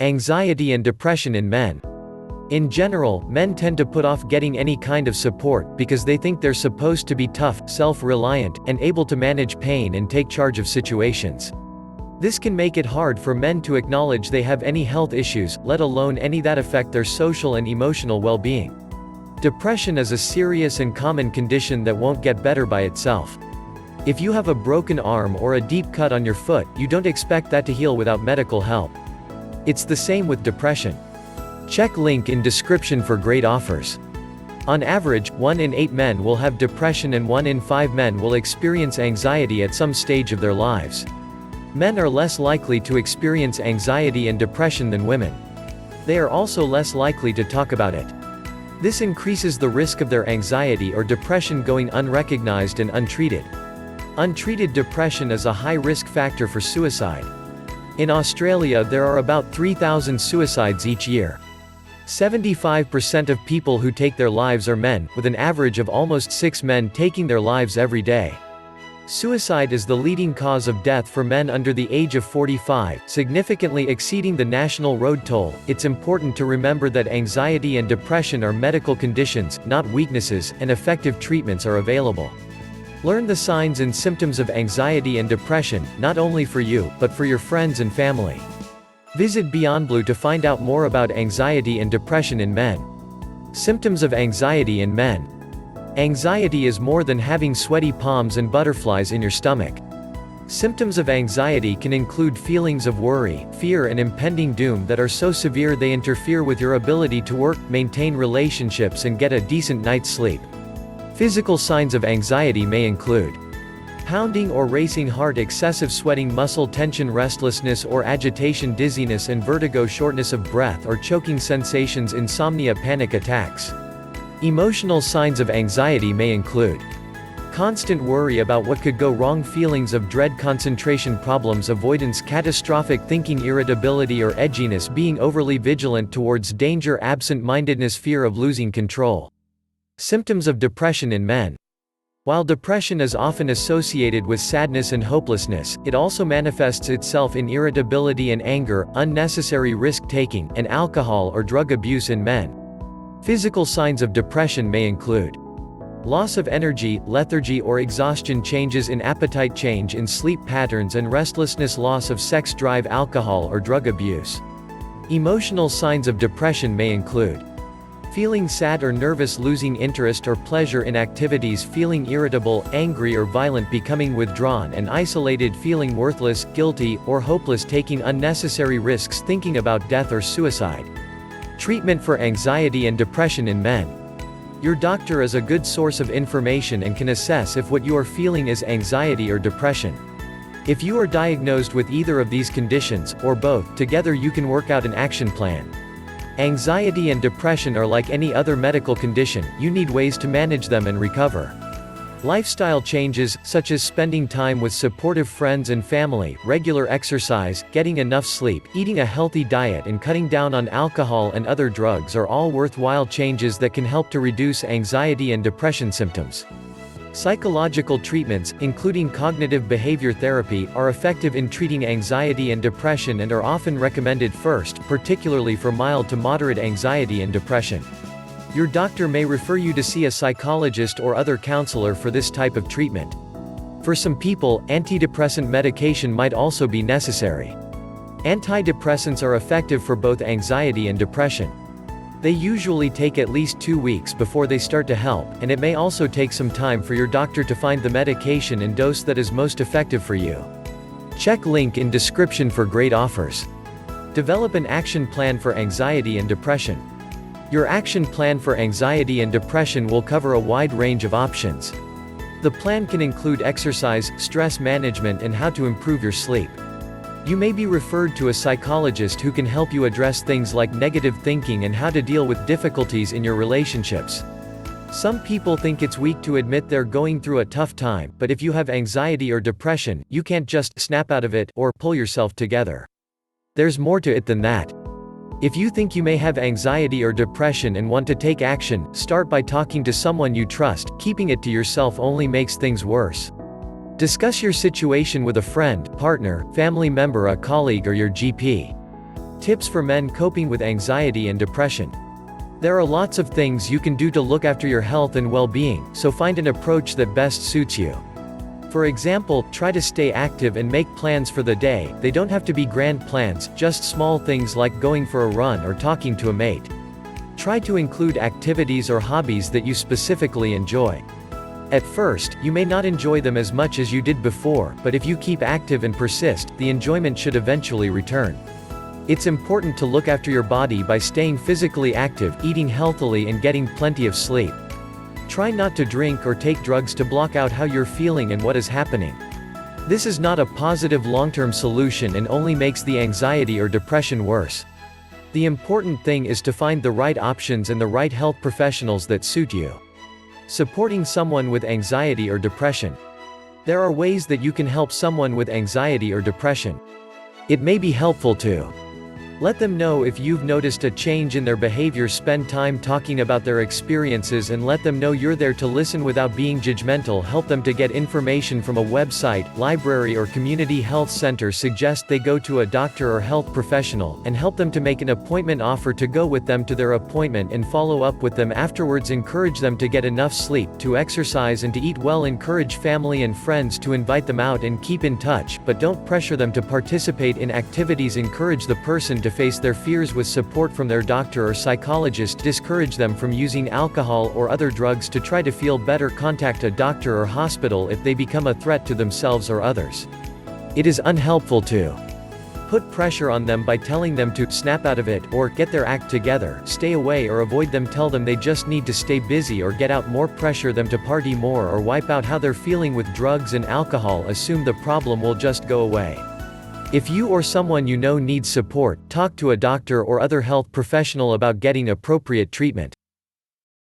Anxiety and depression in men. In general, men tend to put off getting any kind of support because they think they're supposed to be tough, self-reliant, and able to manage pain and take charge of situations. This can make it hard for men to acknowledge they have any health issues, let alone any that affect their social and emotional well-being. Depression is a serious and common condition that won't get better by itself. If you have a broken arm or a deep cut on your foot, you don't expect that to heal without medical help. It's the same with depression. Check link in description for great offers. On average, 1 in 8 men will have depression and 1 in 5 men will experience anxiety at some stage of their lives. Men are less likely to experience anxiety and depression than women. They are also less likely to talk about it. This increases the risk of their anxiety or depression going unrecognized and untreated. Untreated depression is a high risk factor for suicide. In Australia, there are about 3,000 suicides each year. 75% of people who take their lives are men, with an average of almost 6 men taking their lives every day. Suicide is the leading cause of death for men under the age of 45, significantly exceeding the national road toll. It's important to remember that anxiety and depression are medical conditions, not weaknesses, and effective treatments are available. Learn the signs and symptoms of anxiety and depression, not only for you, but for your friends and family. Visit Beyond Blue to find out more about anxiety and depression in men. Symptoms of anxiety in men. Anxiety is more than having sweaty palms and butterflies in your stomach. Symptoms of anxiety can include feelings of worry, fear and impending doom that are so severe they interfere with your ability to work, maintain relationships and get a decent night's sleep. Physical signs of anxiety may include pounding or racing heart, excessive sweating, muscle tension, restlessness or agitation, dizziness and vertigo, shortness of breath or choking sensations, insomnia, panic attacks. Emotional signs of anxiety may include constant worry about what could go wrong, feelings of dread, concentration problems, avoidance, catastrophic thinking, irritability or edginess, being overly vigilant towards danger, absent-mindedness, fear of losing control. Symptoms of depression in men. While depression is often associated with sadness and hopelessness, it also manifests itself in irritability and anger, unnecessary risk-taking, and alcohol or drug abuse in men. Physical signs of depression may include loss of energy, lethargy or exhaustion, changes in appetite, change in sleep patterns and restlessness, loss of sex drive, alcohol or drug abuse. Emotional signs of depression may include feeling sad or nervous, losing interest or pleasure in activities, feeling irritable, angry or violent, becoming withdrawn and isolated, feeling worthless, guilty, or hopeless, taking unnecessary risks, thinking about death or suicide. Treatment for anxiety and depression in men. Your doctor is a good source of information and can assess if what you are feeling is anxiety or depression. If you are diagnosed with either of these conditions, or both, together you can work out an action plan. Anxiety and depression are like any other medical condition, you need ways to manage them and recover. Lifestyle changes, such as spending time with supportive friends and family, regular exercise, getting enough sleep, eating a healthy diet and cutting down on alcohol and other drugs are all worthwhile changes that can help to reduce anxiety and depression symptoms. Psychological treatments, including cognitive behavior therapy, are effective in treating anxiety and depression and are often recommended first, particularly for mild to moderate anxiety and depression. Your doctor may refer you to see a psychologist or other counselor for this type of treatment. For some people, antidepressant medication might also be necessary. Antidepressants are effective for both anxiety and depression. They usually take at least 2 weeks before they start to help, and it may also take some time for your doctor to find the medication and dose that is most effective for you. Check link in description for great offers. Develop an action plan for anxiety and depression. Your action plan for anxiety and depression will cover a wide range of options. The plan can include exercise, stress management and how to improve your sleep. You may be referred to a psychologist who can help you address things like negative thinking and how to deal with difficulties in your relationships. Some people think it's weak to admit they're going through a tough time, but if you have anxiety or depression, you can't just snap out of it or pull yourself together. There's more to it than that. If you think you may have anxiety or depression and want to take action, start by talking to someone you trust. Keeping it to yourself only makes things worse. Discuss your situation with a friend, partner, family member, a colleague or your GP. Tips for men coping with anxiety and depression. There are lots of things you can do to look after your health and well-being, so find an approach that best suits you. For example, try to stay active and make plans for the day. They don't have to be grand plans, just small things like going for a run or talking to a mate. Try to include activities or hobbies that you specifically enjoy. At first, you may not enjoy them as much as you did before, but if you keep active and persist, the enjoyment should eventually return. It's important to look after your body by staying physically active, eating healthily and getting plenty of sleep. Try not to drink or take drugs to block out how you're feeling and what is happening. This is not a positive long-term solution and only makes the anxiety or depression worse. The important thing is to find the right options and the right health professionals that suit you. Supporting someone with anxiety or depression. There are ways that you can help someone with anxiety or depression. It may be helpful to let them know if you've noticed a change in their behavior. Spend time talking about their experiences and let them know you're there to listen without being judgmental. Help them to get information from a website, library or community health center. Suggest they go to a doctor or health professional, and help them to make an appointment. Offer to go with them to their appointment and follow up with them afterwards. Encourage them to get enough sleep, to exercise and to eat well. Encourage family and friends to invite them out and keep in touch, but don't pressure them to participate in activities. Encourage the person to face their fears with support from their doctor or psychologist. Discourage them from using alcohol or other drugs to try to feel better. Contact a doctor or hospital if they become a threat to themselves or others. It is unhelpful to put pressure on them by telling them to snap out of it or get their act together, stay away or avoid them. Tell them they just need to stay busy or get out more. Pressure them to party more or wipe out how they're feeling with drugs and alcohol. Assume the problem will just go away. If you or someone you know needs support, talk to a doctor or other health professional about getting appropriate treatment.